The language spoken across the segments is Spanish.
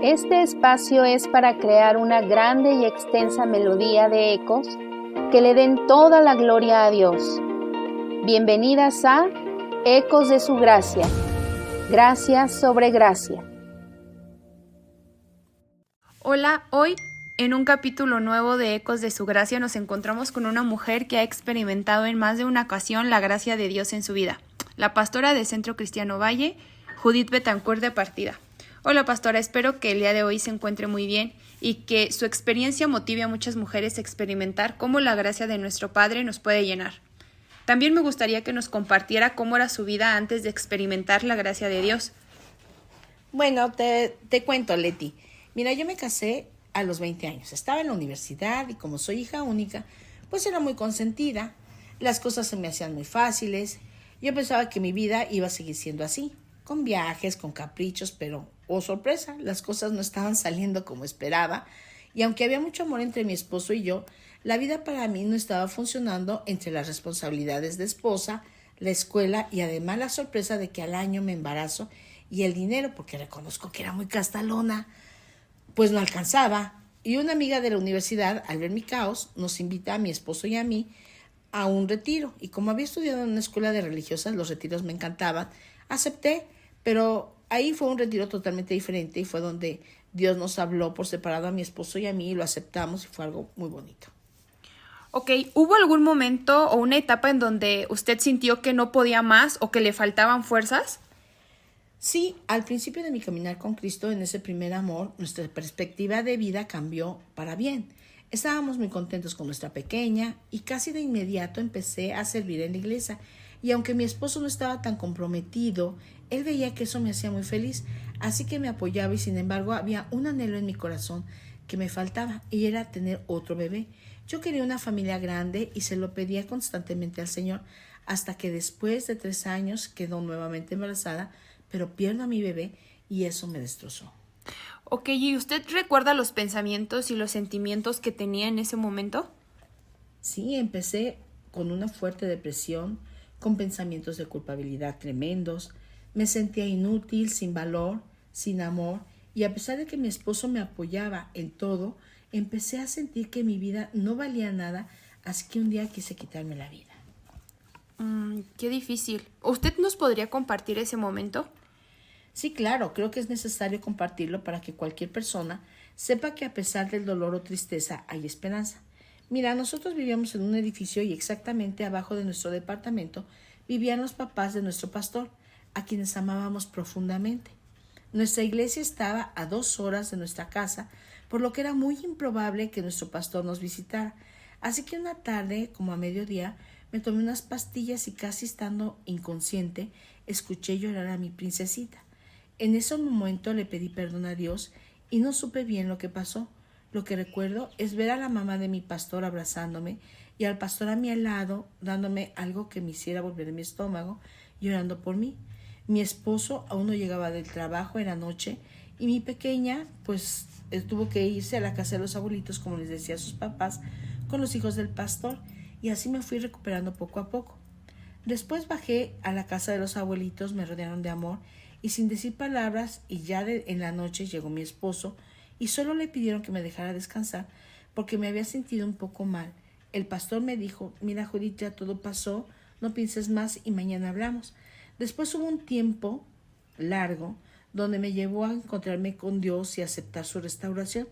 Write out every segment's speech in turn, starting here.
Este espacio es para crear una grande y extensa melodía de ecos que le den toda la gloria a Dios. Bienvenidas a Ecos de su Gracia. Gracia sobre gracia. Hola, hoy en un capítulo nuevo de Ecos de su Gracia nos encontramos con una mujer que ha experimentado en más de una ocasión la gracia de Dios en su vida, la pastora de Centro Cristiano Valle, Judith Betancourt de Partida. Hola pastora, espero que el día de hoy se encuentre muy bien y que su experiencia motive a muchas mujeres a experimentar cómo la gracia de nuestro Padre nos puede llenar. También me gustaría que nos compartiera cómo era su vida antes de experimentar la gracia de Dios. Bueno, te cuento, Leti. Mira, yo me casé a los 20 años. Estaba en la universidad y como soy hija única, pues era muy consentida. Las cosas se me hacían muy fáciles. Yo pensaba que mi vida iba a seguir siendo así, con viajes, con caprichos, pero, oh sorpresa, las cosas no estaban saliendo como esperaba. Y aunque había mucho amor entre mi esposo y yo, la vida para mí no estaba funcionando entre las responsabilidades de esposa, la escuela y además la sorpresa de que al año me embarazo y el dinero, porque reconozco que era muy castalona, pues no alcanzaba. Y una amiga de la universidad, al ver mi caos, nos invita a mi esposo y a mí a un retiro. Y como había estudiado en una escuela de religiosas, los retiros me encantaban, acepté, pero ahí fue un retiro totalmente diferente y fue donde Dios nos habló por separado a mi esposo y a mí y lo aceptamos y fue algo muy bonito. Ok, ¿hubo algún momento o una etapa en donde usted sintió que no podía más o que le faltaban fuerzas? Sí, al principio de mi caminar con Cristo, en ese primer amor, nuestra perspectiva de vida cambió para bien. Estábamos muy contentos con nuestra pequeña y casi de inmediato empecé a servir en la iglesia. Y aunque mi esposo no estaba tan comprometido, él veía que eso me hacía muy feliz, así que me apoyaba y sin embargo había un anhelo en mi corazón que me faltaba y era tener otro bebé. Yo quería una familia grande y se lo pedía constantemente al Señor hasta que después de 3 años quedó nuevamente embarazada, pero pierdo a mi bebé y eso me destrozó. Ok, ¿y usted recuerda los pensamientos y los sentimientos que tenía en ese momento? Sí, empecé con una fuerte depresión, con pensamientos de culpabilidad tremendos. Me sentía inútil, sin valor, sin amor, y a pesar de que mi esposo me apoyaba en todo, empecé a sentir que mi vida no valía nada, así que un día quise quitarme la vida. Qué difícil. ¿Usted nos podría compartir ese momento? Sí, claro, creo que es necesario compartirlo para que cualquier persona sepa que a pesar del dolor o tristeza hay esperanza. Mira, nosotros vivíamos en un edificio y exactamente abajo de nuestro departamento vivían los papás de nuestro pastor, a quienes amábamos profundamente. Nuestra iglesia estaba a 2 horas de nuestra casa, por lo que era muy improbable que nuestro pastor nos visitara. Así que una tarde, como a mediodía, me tomé unas pastillas y casi estando inconsciente, escuché llorar a mi princesita. En ese momento le pedí perdón a Dios y no supe bien lo que pasó. Lo que recuerdo es ver a la mamá de mi pastor abrazándome y al pastor a mi lado dándome algo que me hiciera volver a mi estómago, llorando por mí. Mi esposo aún no llegaba del trabajo, era noche, y mi pequeña pues tuvo que irse a la casa de los abuelitos, como les decía a sus papás, con los hijos del pastor, y así me fui recuperando poco a poco. Después bajé a la casa de los abuelitos, me rodearon de amor, y sin decir palabras, y ya en la noche llegó mi esposo, y solo le pidieron que me dejara descansar, porque me había sentido un poco mal. El pastor me dijo, mira Judith, ya todo pasó, no pienses más y mañana hablamos. Después hubo un tiempo largo donde me llevó a encontrarme con Dios y aceptar su restauración,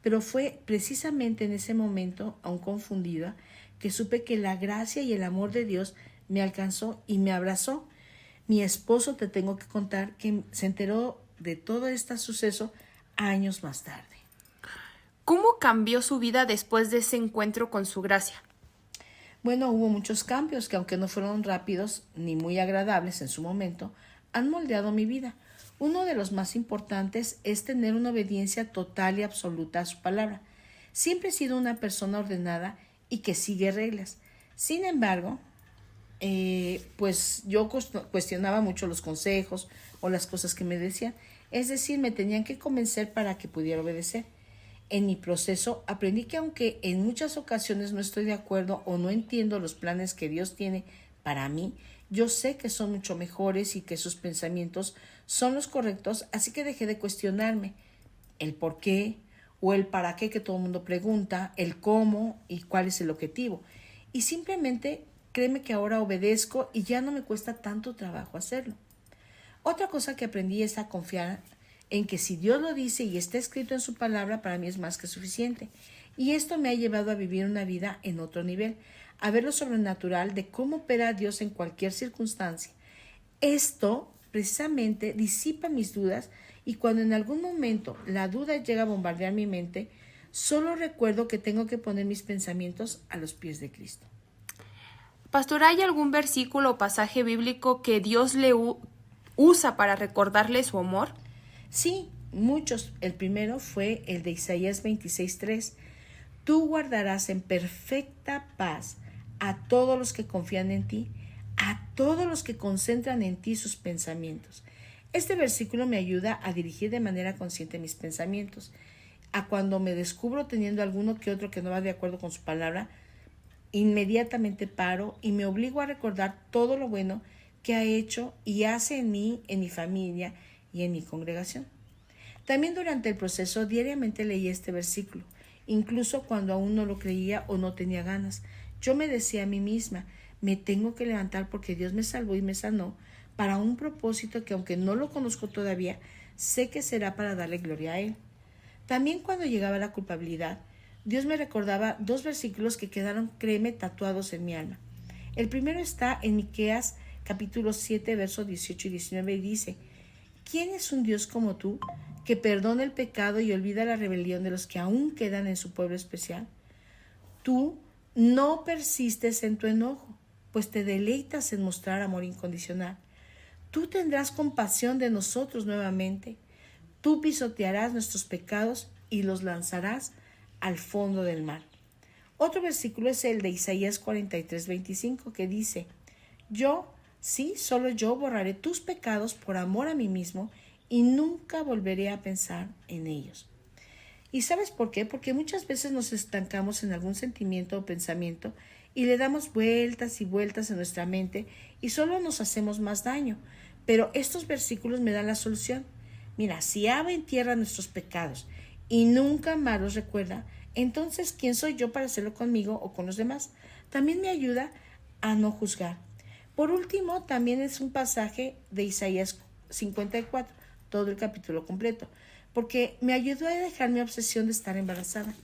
pero fue precisamente en ese momento, aún confundida, que supe que la gracia y el amor de Dios me alcanzó y me abrazó. Mi esposo, te tengo que contar, que se enteró de todo este suceso años más tarde. ¿Cómo cambió su vida después de ese encuentro con su gracia? Bueno, hubo muchos cambios que, aunque no fueron rápidos ni muy agradables en su momento, han moldeado mi vida. Uno de los más importantes es tener una obediencia total y absoluta a su palabra. Siempre he sido una persona ordenada y que sigue reglas. Sin embargo, pues yo cuestionaba mucho los consejos o las cosas que me decían. Es decir, me tenían que convencer para que pudiera obedecer. En mi proceso aprendí que aunque en muchas ocasiones no estoy de acuerdo o no entiendo los planes que Dios tiene para mí, yo sé que son mucho mejores y que sus pensamientos son los correctos, así que dejé de cuestionarme. el por qué o el para qué que todo el mundo pregunta, el cómo y cuál es el objetivo. Y simplemente créeme que ahora obedezco y ya no me cuesta tanto trabajo hacerlo. Otra cosa que aprendí es a confiar en que si Dios lo dice y está escrito en su palabra, para mí es más que suficiente. Y esto me ha llevado a vivir una vida en otro nivel, a ver lo sobrenatural de cómo opera Dios en cualquier circunstancia. Esto precisamente disipa mis dudas y cuando en algún momento la duda llega a bombardear mi mente, solo recuerdo que tengo que poner mis pensamientos a los pies de Cristo. Pastor, ¿hay algún versículo o pasaje bíblico que Dios le usa para recordarle su amor? Sí, muchos. El primero fue el de Isaías 26:3. Tú guardarás en perfecta paz a todos los que confían en ti, a todos los que concentran en ti sus pensamientos. Este versículo me ayuda a dirigir de manera consciente mis pensamientos. A cuando me descubro teniendo alguno que otro que no va de acuerdo con su palabra, inmediatamente paro y me obligo a recordar todo lo bueno que ha hecho y hace en mí, en mi familia y en mi congregación. También durante el proceso diariamente leí este versículo, incluso cuando aún no lo creía o no tenía ganas. Yo me decía a mí misma, me tengo que levantar porque Dios me salvó y me sanó para un propósito que aunque no lo conozco todavía, sé que será para darle gloria a Él. También cuando llegaba la culpabilidad, Dios me recordaba 2 versículos que quedaron, créeme, tatuados en mi alma. El primero está en Miqueas capítulo 7, versos 18 y 19 y dice, ¿quién es un Dios como tú que perdona el pecado y olvida la rebelión de los que aún quedan en su pueblo especial? Tú no persistes en tu enojo, pues te deleitas en mostrar amor incondicional. Tú tendrás compasión de nosotros nuevamente. Tú pisotearás nuestros pecados y los lanzarás al fondo del mar. Otro versículo es el de Isaías 43:25 que dice, solo yo borraré tus pecados por amor a mí mismo y nunca volveré a pensar en ellos. ¿Y sabes por qué? Porque muchas veces nos estancamos en algún sentimiento o pensamiento y le damos vueltas y vueltas en nuestra mente y solo nos hacemos más daño. Pero estos versículos me dan la solución. Mira, si Abba entierra nuestros pecados y nunca más los recuerda, entonces ¿quién soy yo para hacerlo conmigo o con los demás? También me ayuda a no juzgar. Por último, también es un pasaje de Isaías 54, todo el capítulo completo, porque me ayudó a dejar mi obsesión de estar embarazada.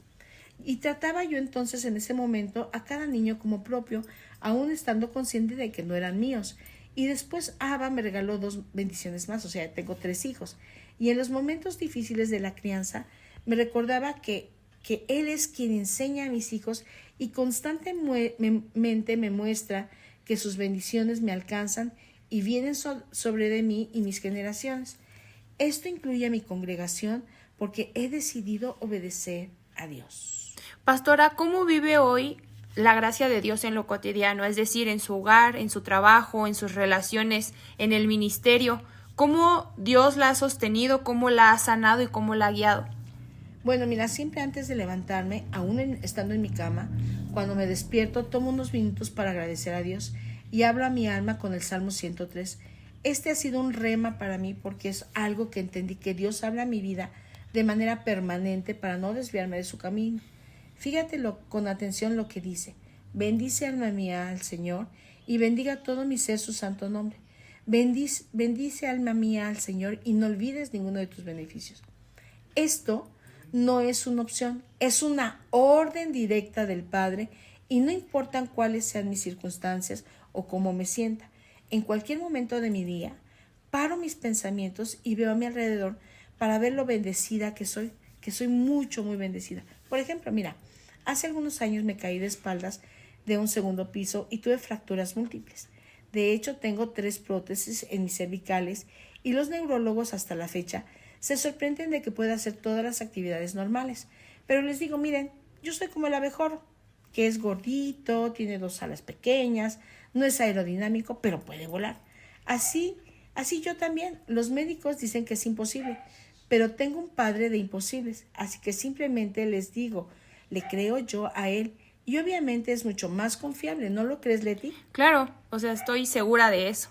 Y trataba yo entonces en ese momento a cada niño como propio, aún estando consciente de que no eran míos. Y después Abba me regaló 2 bendiciones más, o sea, tengo 3 hijos. Y en los momentos difíciles de la crianza me recordaba que Él es quien enseña a mis hijos y constantemente me muestra que sus bendiciones me alcanzan y vienen sobre de mí y mis generaciones. Esto incluye a mi congregación porque he decidido obedecer a Dios. Pastora, ¿cómo vive hoy la gracia de Dios en lo cotidiano? Es decir, en su hogar, en su trabajo, en sus relaciones, en el ministerio. ¿Cómo Dios la ha sostenido, cómo la ha sanado y cómo la ha guiado? Bueno, mira, siempre antes de levantarme, aún estando en mi cama, cuando me despierto, tomo unos minutos para agradecer a Dios y hablo a mi alma con el Salmo 103. Este ha sido un rema para mí porque es algo que entendí que Dios habla a mi vida de manera permanente para no desviarme de su camino. Fíjate con atención lo que dice. Bendice alma mía al Señor y bendiga todo mi ser su santo nombre. Bendice alma mía al Señor y no olvides ninguno de tus beneficios. Esto no es una opción, es una orden directa del Padre y no importan cuáles sean mis circunstancias o cómo me sienta. En cualquier momento de mi día, paro mis pensamientos y veo a mi alrededor para ver lo bendecida que soy muy bendecida. Por ejemplo, mira, hace algunos años me caí de espaldas de un 2º piso y tuve fracturas múltiples. De hecho, tengo 3 prótesis en mis cervicales y los neurólogos hasta la fecha se sorprenden de que pueda hacer todas las actividades normales. Pero les digo, miren, yo soy como el abejorro, que es gordito, tiene 2 alas pequeñas, no es aerodinámico, pero puede volar. Así yo también. Los médicos dicen que es imposible, pero tengo un Padre de imposibles, así que simplemente les digo, le creo yo a Él. Y obviamente es mucho más confiable, ¿no lo crees, Leti? Claro, estoy segura de eso.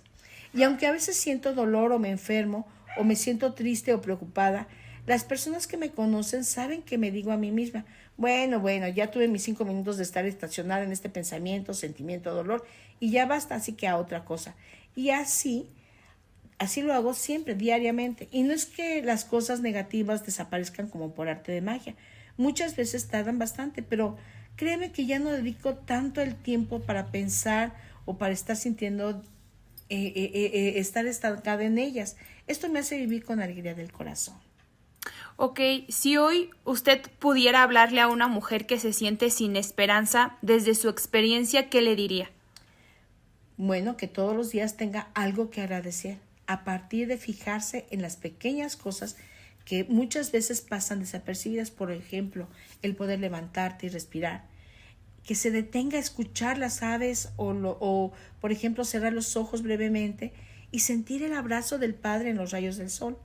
Y aunque a veces siento dolor o me enfermo, o me siento triste o preocupada, Las personas que me conocen saben que me digo a mí misma, bueno, ya tuve mis 5 minutos de estar estacionada en este pensamiento, sentimiento, dolor, y ya basta, así que a otra cosa. Y así lo hago siempre, diariamente. Y no es que las cosas negativas desaparezcan como por arte de magia. Muchas veces tardan bastante, pero créeme que ya no dedico tanto el tiempo para pensar o para estar sintiendo, estar estancada en ellas. Esto me hace vivir con alegría del corazón. Ok, si hoy usted pudiera hablarle a una mujer que se siente sin esperanza desde su experiencia, ¿qué le diría? Bueno, que todos los días tenga algo que agradecer, a partir de fijarse en las pequeñas cosas que muchas veces pasan desapercibidas, por ejemplo, el poder levantarte y respirar, que se detenga a escuchar las aves o, por ejemplo, cerrar los ojos brevemente y sentir el abrazo del Padre en los rayos del sol,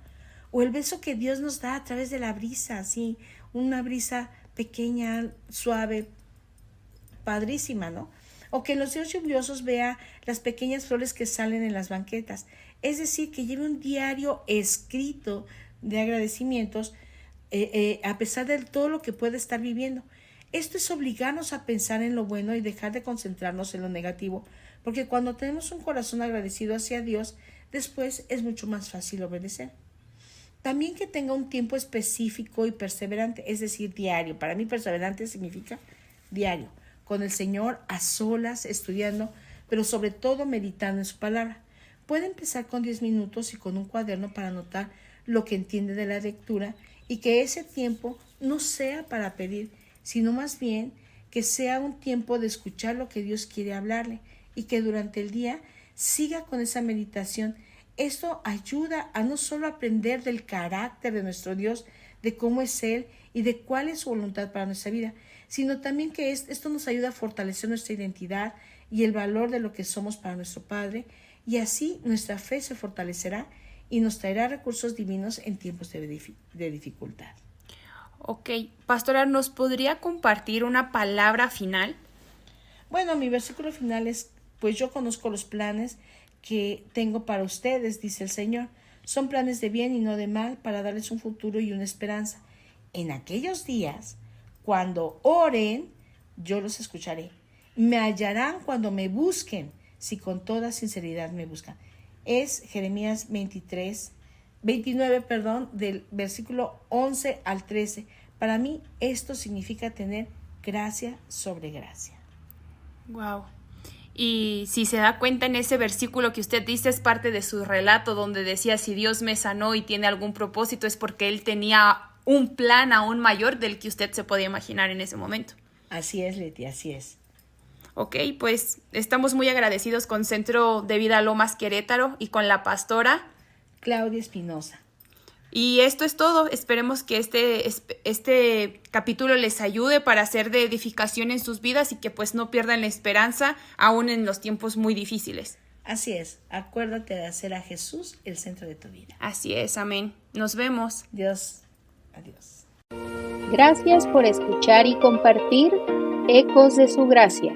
o el beso que Dios nos da a través de la brisa, así, una brisa pequeña, suave, padrísima, ¿no? O que en los días lluviosos vea las pequeñas flores que salen en las banquetas. Es decir, que lleve un diario escrito de agradecimientos a pesar de todo lo que puede estar viviendo. Esto es obligarnos a pensar en lo bueno y dejar de concentrarnos en lo negativo, porque cuando tenemos un corazón agradecido hacia Dios, después es mucho más fácil obedecer. También que tenga un tiempo específico y perseverante, es decir, diario. Para mí perseverante significa diario, con el Señor a solas, estudiando, pero sobre todo meditando en su palabra. Puede empezar con 10 minutos y con un cuaderno para anotar lo que entiende de la lectura y que ese tiempo no sea para pedir, sino más bien que sea un tiempo de escuchar lo que Dios quiere hablarle y que durante el día siga con esa meditación. Esto ayuda a no solo aprender del carácter de nuestro Dios, de cómo es Él y de cuál es su voluntad para nuestra vida, sino también que esto nos ayuda a fortalecer nuestra identidad y el valor de lo que somos para nuestro Padre, y así nuestra fe se fortalecerá y nos traerá recursos divinos en tiempos de dificultad. Ok, pastora, ¿nos podría compartir una palabra final? Bueno, mi versículo final es, pues yo conozco los planes que tengo para ustedes, dice el Señor. Son planes de bien y no de mal, para darles un futuro y una esperanza. En aquellos días, cuando oren, yo los escucharé. Me hallarán cuando me busquen, si con toda sinceridad me buscan. Es Jeremías 29, del versículo 11 al 13. Para mí esto significa tener gracia sobre gracia. Wow. Y si se da cuenta, en ese versículo que usted dice es parte de su relato donde decía, si Dios me sanó y tiene algún propósito es porque Él tenía un plan aún mayor del que usted se podía imaginar en ese momento. Así es, Leti, así es. Ok, pues estamos muy agradecidos con Centro de Vida Lomas Querétaro y con la pastora Claudia Espinosa. Y esto es todo. Esperemos que este capítulo les ayude para ser de edificación en sus vidas y que pues no pierdan la esperanza aún en los tiempos muy difíciles. Así es. Acuérdate de hacer a Jesús el centro de tu vida. Así es. Amén. Nos vemos. Dios. Adiós. Gracias por escuchar y compartir Ecos de su Gracia.